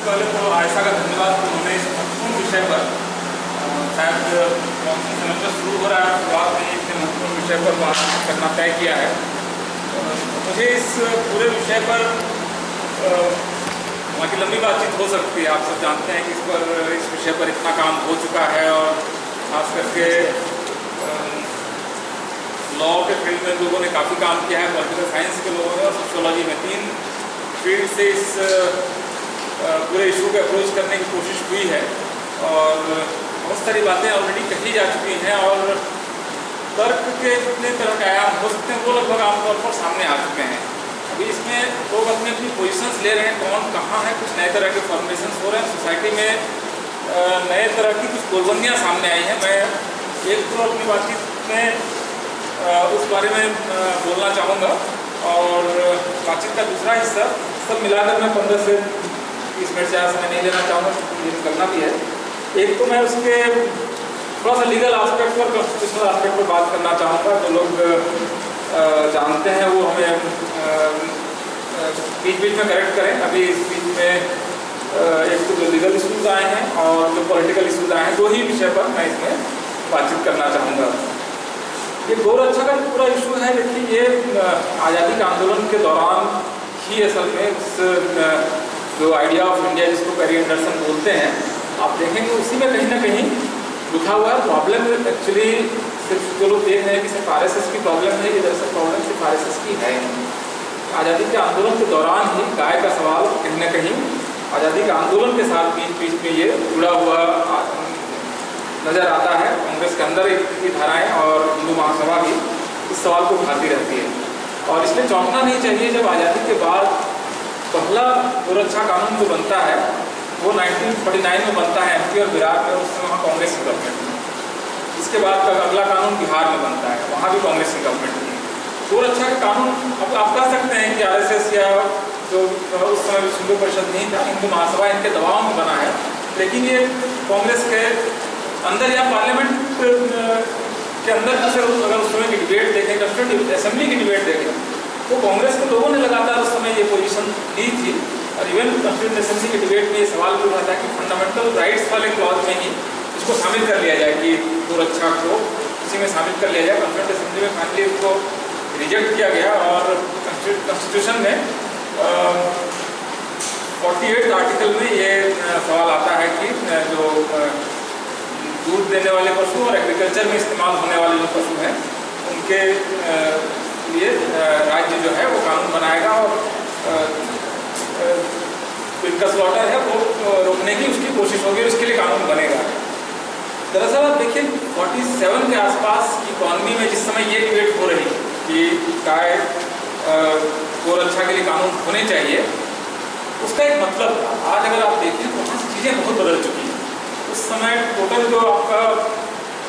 पहले तो आयशा का धन्यवाद कि उन्होंने इस महत्वपूर्ण विषय पर शायद मॉनसून सेमेस्टर शुरू हो रहा है, शुरुआत में इतने महत्वपूर्ण विषय पर बात करना तय किया है। मुझे इस पूरे विषय पर वहाँ की लंबी बातचीत हो सकती है। आप सब जानते हैं कि इस विषय पर इतना काम हो चुका है और खास करके लॉ के फील्ड में लोगों ने काफ़ी काम किया है, पॉलिटिकल साइंस के लोगों ने और सोशियोलॉजी में, 3 फील्ड से इस पूरे इशू को अप्रोच करने की कोशिश हुई है और बहुत सारी बातें ऑलरेडी कही जा चुकी हैं और तर्क के जितने तरह के आयाम हो सकते हैं वो लगभग आमतौर पर सामने आ चुके हैं। अभी इसमें लोग अपनी अपनी पोजिशंस ले रहे हैं, कौन कहाँ है, कुछ नए तरह के फॉर्मेशंस हो रहे हैं सोसाइटी में, नए तरह की कुछ गोलबंदियाँ सामने आई हैं। मैं एक तो अपनी बातचीत में उस बारे में बोलना चाहूँगा और बातचीत का दूसरा हिस्सा सब मिलाकर मैं 15 से 20 मिनट ज़्यादा समय नहीं लेना चाहूँगा, ये निकलना भी है। एक तो मैं उसके थोड़ा सा लीगल एस्पेक्ट पर, कॉन्स्टिट्यूशनल एस्पेक्ट पर बात करना चाहूँगा। जो लोग जानते हैं वो हमें बीच बीच में करेक्ट करें। अभी इस बीच में एक तो जो लीगल इशूज़ आए हैं और जो पॉलिटिकल इशूज़ आए हैं, 2 ही विषय पर मैं इसमें बातचीत करना चाहूँगा। ये गौरक्षा का पूरा इशू है, लेकिन ये आज़ादी के आंदोलन के दौरान ही असल में जो आइडिया ऑफ इंडिया जिसको पेरी एंडरसन बोलते हैं, आप देखेंगे उसी में कहीं ना कहीं लिखा हुआ है। प्रॉब्लम एक्चुअली सिर्फ जो लोग देख रहे हैं कि सिर्फ RSS की प्रॉब्लम है, ये दरअसल प्रॉब्लम सिर्फ RSS की है। आज़ादी के आंदोलन के दौरान ही गाय का सवाल कहीं ना कहीं आज़ादी के आंदोलन के साथ बीच बीच में ये जुड़ा हुआ नज़र आता है। कांग्रेस के अंदर की धाराएँ और हिंदू महासभा भी इस सवाल को उठाती रहती है और इसलिए चौंकना नहीं चाहिए जब आज़ादी के बाद पहला गौरक्षा कानून जो बनता है वो 1949 में बनता है MP और बिहार में, उस समय वहाँ कांग्रेस की गवर्नमेंट थी। इसके बाद का अगला कानून बिहार में बनता है, वहाँ भी कांग्रेस की गवर्नमेंट थी। गौरक्षा का कानून अब आप कह सकते हैं कि RSS या जो उस समय हिंदू परिषद नहीं था, हिंदू महासभा इनके दबाव में बना है, लेकिन ये कांग्रेस के अंदर या पार्लियामेंट के अंदर अगर उस समय की डिबेट देखें, कॉन्स्टिट्यूएंट असेंबली की डिबेट देखें, तो कांग्रेस के लोगों ने लगातार उस समय ये पोजीशन ली थी और इवन कॉन्स्टिट्यूएंट असेंबली की डिबेट में ये सवाल भी उठा था कि फंडामेंटल राइट्स वाले क्लॉज में ही इसको शामिल कर लिया जाए, कि गौरक्षा को उसी में शामिल कर लिया जाए। कॉन्स्टिट्यूएंट असेंबली में फाइनली इसको रिजेक्ट किया गया और कॉन्स्टिट्यूशन में 48 आर्टिकल में ये सवाल आता है कि जो दूध देने वाले पशु और एग्रीकल्चर में इस्तेमाल होने वाले जो पशु हैं उनके लिए राज्य जो है वो कानून बनाएगा और इनका स्लॉटर है वो रोकने की उसकी कोशिश होगी और इसके लिए कानून बनेगा। दरअसल आप देखिए 47 के आसपास की इकॉनमी में जिस समय ये डिबेट हो रही कि गाय गौरक्षा के लिए कानून होने चाहिए, उसका एक मतलब था। आज अगर आप देखें तो वहाँ चीज़ें बहुत बदल चुकी हैं। उस समय टोटल जो आपका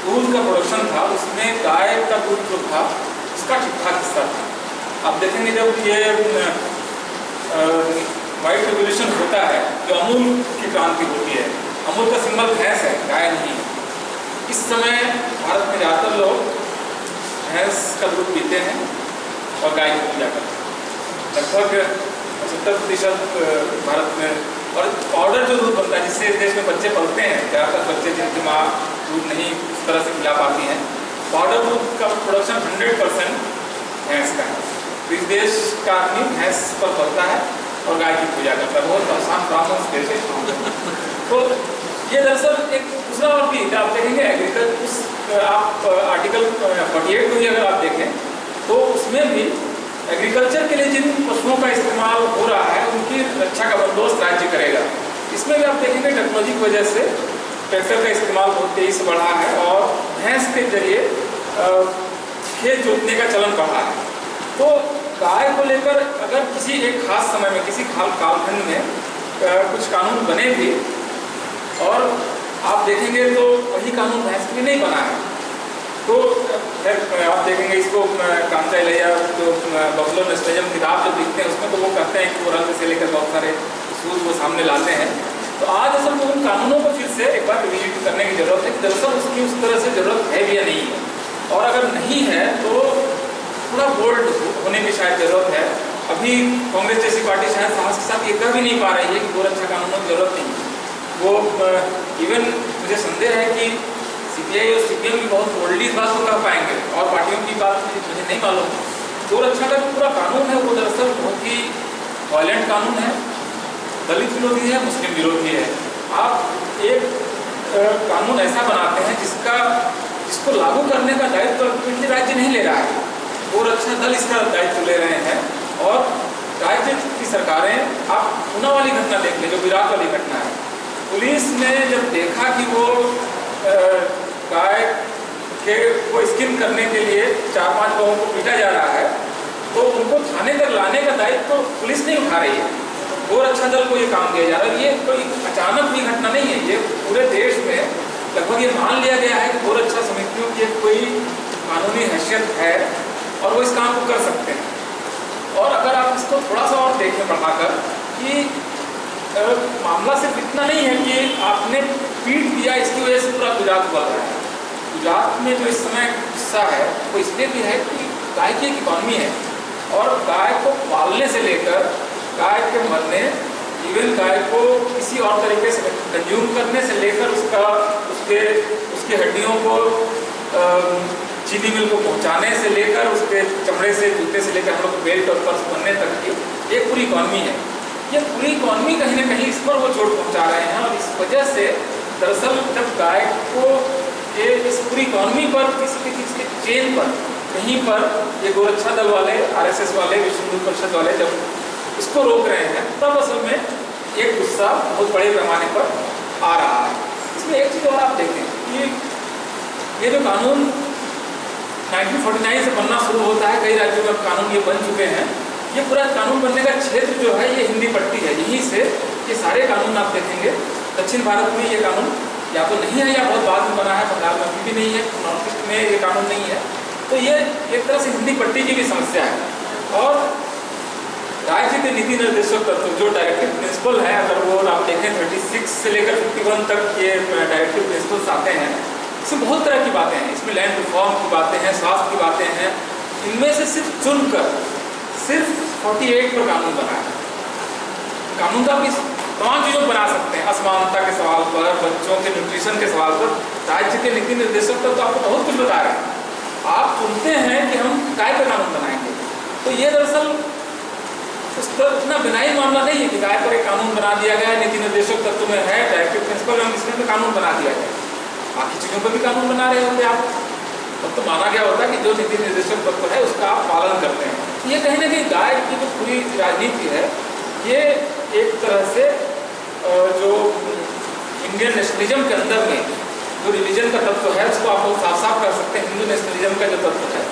दूध का प्रोडक्शन था उसमें गाय का दूध जो था उसका ठीक ठाक हिस्सा था। आप देखेंगे जब ये वाइट रेवोल्यूशन होता है, जो अमूल की क्रांति होती है, अमूल का सिंबल भैंस है, गाय नहीं। इस समय भारत में ज़्यादातर लोग भैंस का दूध पीते हैं और गाय की पूजा करते हैं। लगभग 70% भारत में। और पाउडर जो दूध बनता है जिससे इस देश में बच्चे पलते हैं, ज़्यादातर बच्चे जिनकी माँ दूध नहीं उस तरह से खिला पाती हैं, पाउडर दूध का प्रोडक्शन 100% भैंस का है। तो इस देश का आदमी भैंस पर पलता है और गाय की पूजा करता है। बहुत आसान ब्राह्मण देश है। तो ये दरअसल एक दूसरा और भी आप देखेंगे एग्रीकल्चर, उस आप आर्टिकल 48 को ही अगर आप देखें तो उसमें भी एग्रीकल्चर के लिए जिन पशुओं का इस्तेमाल हो रहा है उनकी रक्षा का बंदोबस्त राज्य करेगा। इसमें भी आप देखेंगे टेक्नोलॉजी की वजह से ट्रैक्टर का इस्तेमाल बहुत तेज़ी से बढ़ा है और भैंस के जरिए खेत जोतने का चलन बढ़ा है। तो गाय को लेकर अगर किसी एक खास समय में, किसी कालखंड में कुछ कानून बने भी और आप देखेंगे तो वही कानून भैंस के लिए नहीं बना है। तो आप देखेंगे इसको कांचा इलैया जो बफलो नेस्टेजम किताब जब लिखते हैं उसमें तो वो कहते हैं कि वो रंग से लेकर बहुत सारे सूद वो सामने लाते हैं। तो आज असल में उन कानूनों को फिर से एक बार रिविजिट करने की जरूरत है। दरअसल उसकी उस तरह से जरूरत है भी या नहीं है, और अगर नहीं है तो थोड़ा बोल्ड होने की शायद जरूरत है। अभी कांग्रेस जैसी पार्टी शायद साहस के साथ ये कह भी नहीं पा रही है कि गौरक्षा कानूनों की जरूरत वो इवन मुझे संदेह है कि सीपीआई और सीपीएम भी बहुत बोल्डली इस बात को कह पाएंगे, और पार्टियों की बात मुझे नहीं मालूम। गोरक्षा का पूरा कानून है वो दरअसल बहुत ही वायलेंट कानून है, दलित विरोधी है, मुस्लिम विरोधी है। आप एक कानून ऐसा बनाते हैं जिसको लागू करने का दायित्व अल्टीमेटली राज्य नहीं ले रहा है, गोरक्षा दल इसका दायित्व ले रहे हैं। और राज्य की सरकारें, आप पूना वाली घटना देख लें जो विराट वाली घटना है, पुलिस ने जब देखा कि वो गाय के को स्किन करने के लिए 4-5 लोगों को पीटा जा रहा है, तो उनको थाने तक लाने का दायित्व तो पुलिस नहीं उठा रही है, गोरक्षा दल को ये काम दिया जा रहा है। ये कोई अचानक हुई घटना नहीं है, ये पूरे देश में लगभग ये मान लिया गया है कि गोरक्षा समितियों की कोई कानूनी हैसियत है और वो इस काम को कर सकते हैं। और अगर आप इसको थोड़ा सा और देखें बढ़ाकर कि मामला सिर्फ इतना नहीं है कि आपने पीट दिया इसकी वजह से पूरा गुजरात बढ़ रहा है। गुजरात में जो इस समय हिस्सा है वो इसलिए भी है कि गाय की एक इकॉनमी है, और गाय को पालने से लेकर गाय के मरने, इवन गाय को किसी और तरीके से कंज्यूम करने से लेकर उसके हड्डियों को चीनी मिल को पहुंचाने से लेकर उसके चमड़े से, जूते से लेकर हम लोग बेल्ट और पर्स बनने तक की एक पूरी इकॉनमी है। ये पूरी इकॉनमी कहीं ना कहीं इस पर वो चोट पहुंचा रहे हैं, और इस वजह से दरअसल जब गाय को ये इस पूरी इकॉनमी पर किसी चेन पर कहीं पर ये गोरक्षा दल वाले, आरएसएस वाले, विश्व हिंदू परिषद वाले जब इसको रोक रहे हैं, तब असल में एक गुस्सा बहुत बड़े पैमाने पर आ रहा है। इसमें एक चीज़ और आप देखें कि ये जो कानून 1949 से बनना शुरू होता है, कई राज्यों में कानून ये बन चुके हैं। ये पूरा कानून बनने का क्षेत्र जो है ये हिंदी पट्टी है, यहीं से ये सारे कानून आप देखेंगे। दक्षिण भारत में ये कानून या तो नहीं है या बहुत बाद में बना है, बंगाल में अभी भी नहीं है, नॉर्थ ईस्ट में ये कानून नहीं है। तो ये एक तरह से हिंदी पट्टी की भी समस्या है। और राज्य के नीति निर्देशक तत्व जो डायरेक्टिव प्रिंसिपल है, अगर वो आप देखें 36 से लेकर 51 तक ये डायरेक्टिव प्रिंसिपल्स आते हैं, इसमें बहुत तरह की बातें हैं। इसमें लैंड रिफॉर्म की बातें हैं, स्वास्थ्य की बातें हैं। इनमें से सिर्फ चुनकर सिर्फ 48 पर कानून बना है। कानून का भी तमाम चीज़ों बना सकते हैं, असमानता के सवाल पर, बच्चों के न्यूट्रिशन के सवाल पर। राज्य के नीति निर्देशक तो आपको बहुत कुछ बता रहे हैं। आप चुनते हैं कि हम गाय पर कानून बनाएंगे, तो ये दरअसल उतना बिनाई मामला नहीं है कि गाय पर एक कानून बना दिया गया, नीति निर्देशक तत्व में है, डायरेक्टिव प्रिंसिपल में इसमें कानून बना दिया गया, बाकी चीज़ों पर भी कानून बना रहे होंगे आप। तब तो माना गया होता है कि जो नीति निर्देशक तत्व है उसका आप पालन करते हैं। ये कहीं ना कहीं गाय की जो पूरी राजनीति है, ये एक तरह से जो इंडियन नेशनलिज्म के अंदर में जो रिलीजन का तत्व है उसको आप साफ साफ कर सकते हैं। हिंदू नेशनलिज्म का जो तत्व है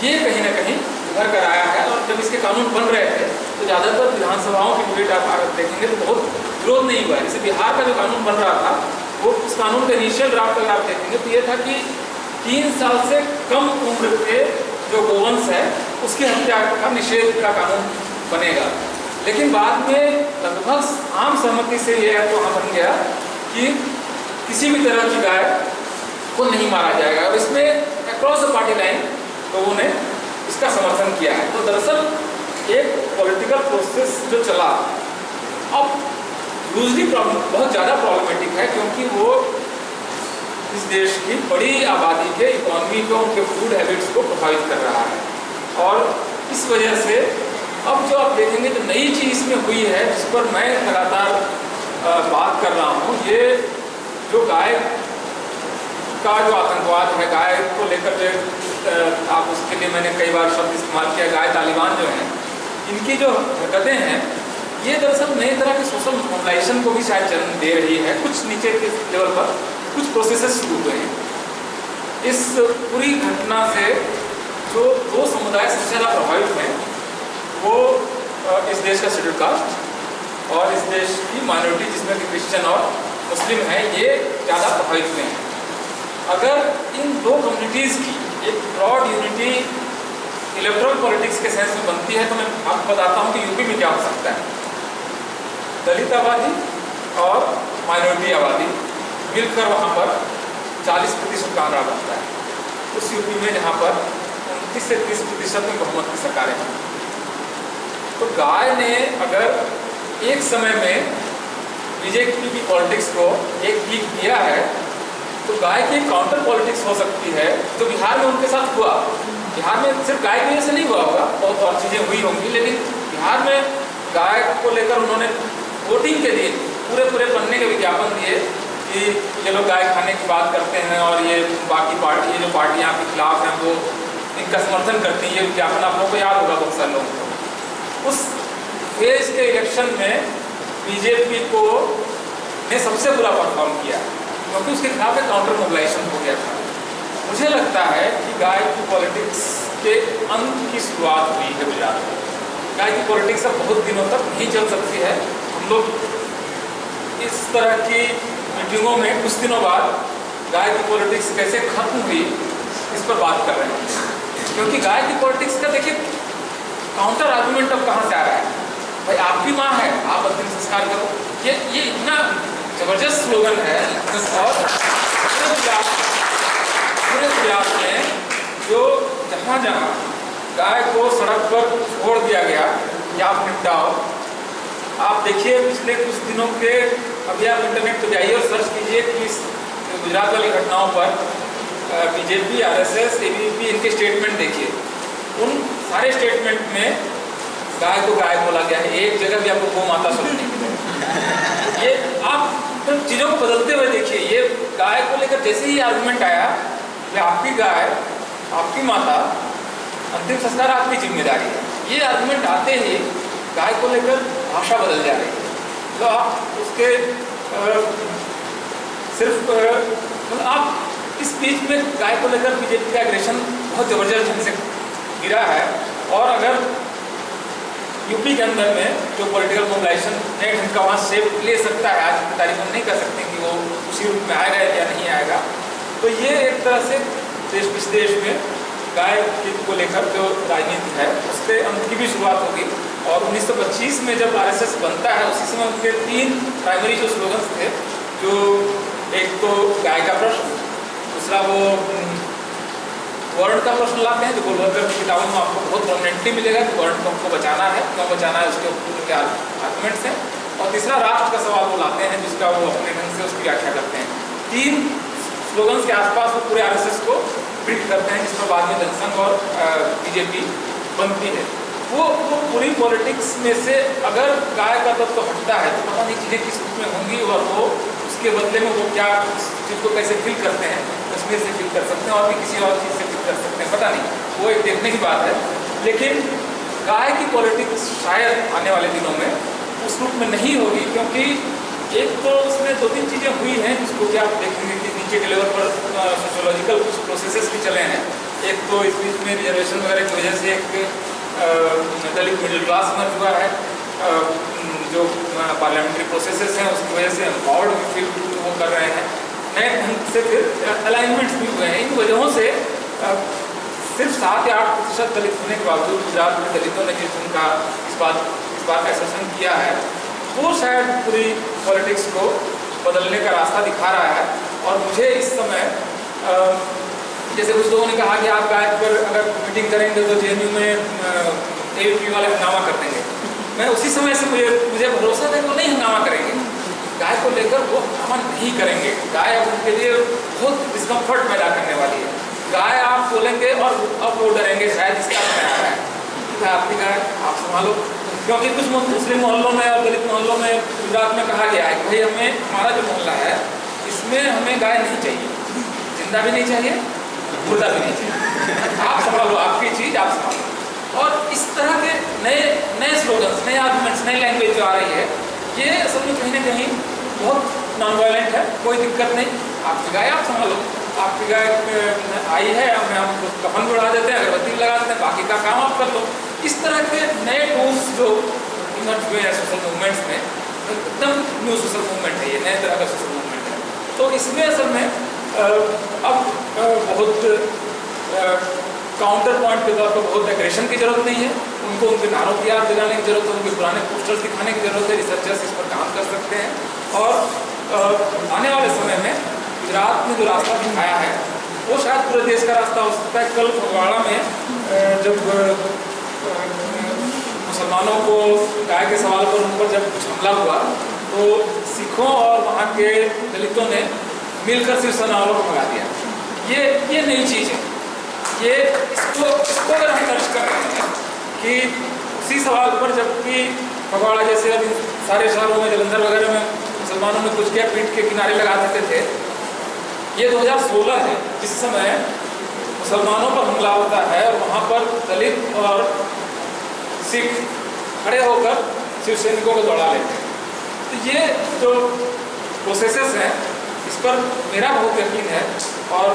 ये कहीं ना कहीं उभर कर आया है। और जब इसके कानून बन रहे थे तो ज़्यादातर विधानसभाओं की डिबेट आप देखेंगे तो बहुत विरोध नहीं हुआ है। जैसे बिहार का जो कानून बन रहा था, वो उस कानून का इनिशियल ड्राफ्ट अगर आप देखेंगे तो ये था कि 3 साल से कम उम्र के जो गोवंश है उसकी हत्या का निषेध का कानून बनेगा। लेकिन बाद में लगभग आम सहमति से ये तो वहाँ बन गया कि किसी भी तरह की गाय को नहीं मारा जाएगा, और इसमें अक्रॉस द पार्टी लाइन लोगों ने इसका समर्थन किया है। तो दरअसल एक पॉलिटिकल प्रोसेस जो चला, अब यूजली बहुत ज़्यादा प्रॉब्लमेटिक है, क्योंकि वो इस देश की बड़ी आबादी के इकोनॉमी को, उनके फूड हैबिट्स को प्रभावित कर रहा है। और इस वजह से अब जो आप देखेंगे जो नई चीज़ इसमें हुई है, जिस पर मैं लगातार बात कर रहा हूँ, ये जो गाय का जो आतंकवाद है, गाय को लेकर जो आप उसके लिए मैंने कई बार शब्द इस्तेमाल किया, गाय तालिबान जो हैं, इनकी जो हरकतें हैं, ये दरअसल नई तरह के सोशल मोबिलाइजेशन को भी शायद जन्म दे रही है। कुछ नीचे के लेवल पर कुछ प्रोसेसेस शुरू हुए हैं। इस पूरी घटना से जो 2 समुदाय सबसे ज़्यादा प्रभावित हैं, वो इस देश का शेड्यूल कास्ट और इस देश की माइनॉरिटी जिसमें कि क्रिश्चियन और मुस्लिम हैं, ये ज़्यादा प्रभावित हुए हैं। अगर इन 2 कम्युनिटीज़ की एक ब्रॉड यूनिटी इलेक्ट्रल पॉलिटिक्स के सेंस में बनती है, तो मैं आपको बताता हूँ कि यूपी में क्या हो सकता है। दलित आबादी और माइनॉरिटी आबादी मिलकर वहाँ पर 40% का आंकड़ा बनता है। उस यूपी में जहाँ पर 29 से 30% में बहुमत की सरकारें हैं। तो गाय ने अगर एक समय में बीजेपी की पॉलिटिक्स को एक पीक दिया है, तो गाय की काउंटर पॉलिटिक्स हो सकती है। तो बिहार में उनके साथ हुआ, बिहार में सिर्फ गाय की वजह से नहीं हुआ होगा, बहुत और चीज़ें हुई होंगी, लेकिन बिहार में गाय को लेकर उन्होंने वोटिंग के लिए पूरे पन्ने के विज्ञापन दिए कि ये लोग गाय खाने की बात करते हैं और ये बाकी पार्टी, ये जो पार्टियाँ आपके खिलाफ हैं वो इनका समर्थन करती है। ये विज्ञापन आप लोगों को याद होगा बहुत सारे लोगों को। उस फेज के इलेक्शन में बीजेपी को ने सबसे बुरा परफॉर्म किया, क्योंकि उसके खिलाफ एक काउंटर मोबिलाइजेशन हो गया था। मुझे लगता है कि गाय की पॉलिटिक्स के अंत की शुरुआत हुई है गुजरात में। गाय की पॉलिटिक्स अब बहुत दिनों तक नहीं चल सकती है। हम लोग इस तरह की मीटिंगों में कुछ दिनों बाद गाय की पॉलिटिक्स कैसे खत्म हुई इस पर बात कर रहे हैं, क्योंकि गाय की पॉलिटिक्स का देखिए काउंटर आर्गुमेंट अब कहाँ से आ रहा है। भाई आपकी माँ है, आप अंतिम संस्कार करो, ये इतना जबरदस्त स्लोगन है। और पूरे गुजरात में जो जहाँ जहाँ गाय को सड़क पर छोड़ दिया गया कि आप निपटाओ, आप देखिए पिछले कुछ दिनों के, अभी आप इंटरनेट पर जाइए और सर्च कीजिए कि गुजरात वाली घटनाओं पर बीजेपी, आरएसएस, एबीवीपी इनके स्टेटमेंट देखिए। उन सारे स्टेटमेंट में गाय को गाय बोला गया है, एक जगह भी आपको गौ माता सुनने की मिलेगी। ये आप तो चीज़ों को बदलते हुए देखिए। ये गाय को लेकर जैसे ही आर्गुमेंट आया कि आपकी गाय, आपकी माता, अंतिम संस्कार आपकी जिम्मेदारी है, ये आर्गुमेंट आते ही गाय को लेकर भाषा बदल जा रही है। तो आप उसके सिर्फ मतलब आप इस बीच में गाय को लेकर बीजेपी का एग्रेशन बहुत ज़बरदस्त ढंग से गिरा है। और अगर यूपी के अंदर में जो पॉलिटिकल मोबिलाइजेशन है उनका वहाँ शेप ले सकता है, आज की तारीख हम नहीं कर सकते कि वो उसी रूप में आएगा या नहीं आएगा। तो ये एक तरह से देश विदेश में गाय को लेकर जो राजनीति है उसके अंत की भी शुरुआत होगी। और 1925 में जब आरएसएस बनता है उसी समय उनके 3 प्राइमरी जो स्लोगन्स थे, जो एक तो गाय का प्रश्न, दूसरा वो वर्ण का प्रश्न लाते हैं जो गोलवलकर की किताबों में आपको बहुत प्रोमिनेंटली मिलेगा कि वर्ण को हमको बचाना है, क्यों बचाना है, उसके ऊपर के आर्गुमेंट्स हैं। और तीसरा राष्ट्र का सवाल वो लाते हैं जिसका वो अपने ढंग से उसकी व्याख्या करते हैं। 3 स्लोगन्स के आसपास वो पूरे आरएसएस को बिल्ड करते हैं, जिसमें बाद में जनसंघ और बीजेपी बनती है। वो पूरी पॉलिटिक्स में से अगर गाय का तत्व तो हटता है तो पता नहीं चीज़ें किस रूप में होंगी, और वो उसके बदले में वो क्या चीज़ को कैसे फिल करते हैं, कश्मीर से फिल कर सकते हैं और भी किसी और चीज़ से फिल कर सकते हैं, पता नहीं, वो एक देखने की बात है। लेकिन गाय की पॉलिटिक्स शायद आने वाले दिनों में उस रूप में नहीं होगी, क्योंकि एक तो उसमें 2-3 चीज़ें हुई हैं जिसको कि आप देखेंगे कि नीचे के लेवल पर सोशियोलॉजिकल कुछ प्रोसेसेस भी चले हैं। एक तो इस बीच में रिजर्वेशन वगैरह की वजह से एक दलित मिडिल क्लास मर्ज हुआ है, जो पार्लियामेंट्री प्रोसेसेस हैं उसकी वजह से एम्पावर्ड फील वो कर रहे हैं, नए ढंग से फिर अलाइनमेंट्स भी हुए हैं। इन वजहों से सिर्फ 7 या 8% दलित होने के बावजूद गुजरात में दलितों ने जिस उनका इस बात का शासन किया है वो शायद पूरी पॉलिटिक्स को बदलने का रास्ता दिखा रहा है। और मुझे इस समय जैसे कुछ लोगों ने कहा कि आप गाय पर अगर मीटिंग करेंगे तो जेएनयू में एबीवीपी वाले हंगामा कर देंगे, मैं उसी समय से मुझे भरोसा है वो नहीं हंगामा करेंगे, गाय को लेकर वो हंगामा नहीं करेंगे। गाय अब उनके लिए बहुत डिस्कम्फर्ट पैदा करने वाली है। गाय आप बोलेंगे और अब वो डरेंगे शायद इसका समय आ रहा है, आपकी गाय आप संभालो। क्योंकि कुछ मुस्लिम मोहल्लों में और दलित मोहल्लों में गुजरात में कहा गया है कि भाई हमारा जो मोहल्ला है इसमें हमें गाय नहीं चाहिए, जिंदा भी नहीं चाहिए, मुर्दा भी नहीं चाहिए, आप संभालो, आपकी चीज़ आप संभालो। और इस तरह के नए स्लोगन्स, नए आर्गुमेंट्स, नई लैंग्वेज जो आ रही है, ये असल में कहीं ना कहीं बहुत नॉन वायलेंट है, कोई दिक्कत नहीं, आपकी गाय आप संभालो, आपकी गाय आई है, हम कफन उड़ा देते हैं, अगरबत्ती लगा देते हैं, बाकी का काम आप कर लो। इस तरह के नए टूल्स जो इमर्ज हुए हैं सोशल मूवमेंट्स में, एकदम न्यू सोशल मूवमेंट है ये, नए तरह का सोशल मूवमेंट है। तो इसमें असल में अब बहुत काउंटर पॉइंट के तौर पर बहुत एग्रेशन की जरूरत नहीं है, उनको उनके नारों की याद दिलाने की जरूरत है, उनके पुराने पोस्टर्स दिखाने की जरूरत है। रिसर्चर्स इस पर काम कर सकते हैं और आने वाले समय में गुजरात में जो रास्ता दिखाया है वो शायद पूरे देश का रास्ता हो सकता है। कल फगवाड़ा में जब मुसलमानों को गाय के सवाल पर उन पर जब कुछ हमला हुआ तो सिखों और वहाँ के दलितों ने मिलकर शिवसेना वालों को भगा दिया। ये नई चीज़ है। ये इसको अगर हम दर्ज कर रहे हैं कि उसी सवाल पर, जबकि फगवाड़ा जैसे अभी सारे शहरों में, जलंधर वगैरह में मुसलमानों ने कुछ किया, पीठ के किनारे लगा देते थे। ये 2016 है जिस समय मुसलमानों पर हमला होता है और वहाँ पर दलित और सिख खड़े होकर शिव सैनिकों को दौड़ा लेते हैं। तो ये जो प्रोसेसेस हैं इस पर मेरा बहुत यकीन है, और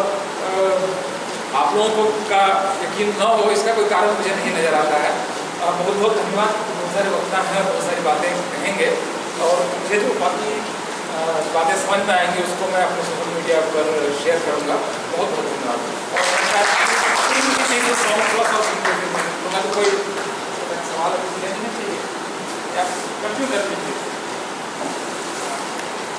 आप लोगों को का यकीन न हो इसका कोई कारण मुझे नहीं नज़र आता है। बहुत बहुत धन्यवाद। बहुत सारे वक्ता हैं, बहुत सारी बातें कहेंगे, और मुझे जो बाकी बातें समझ में आएंगी उसको मैं अपने सोशल मीडिया पर शेयर करूँगा। बहुत बहुत धन्यवाद। और कोई सवाल नहीं चाहिए या कंफ्यूज कर लीजिए।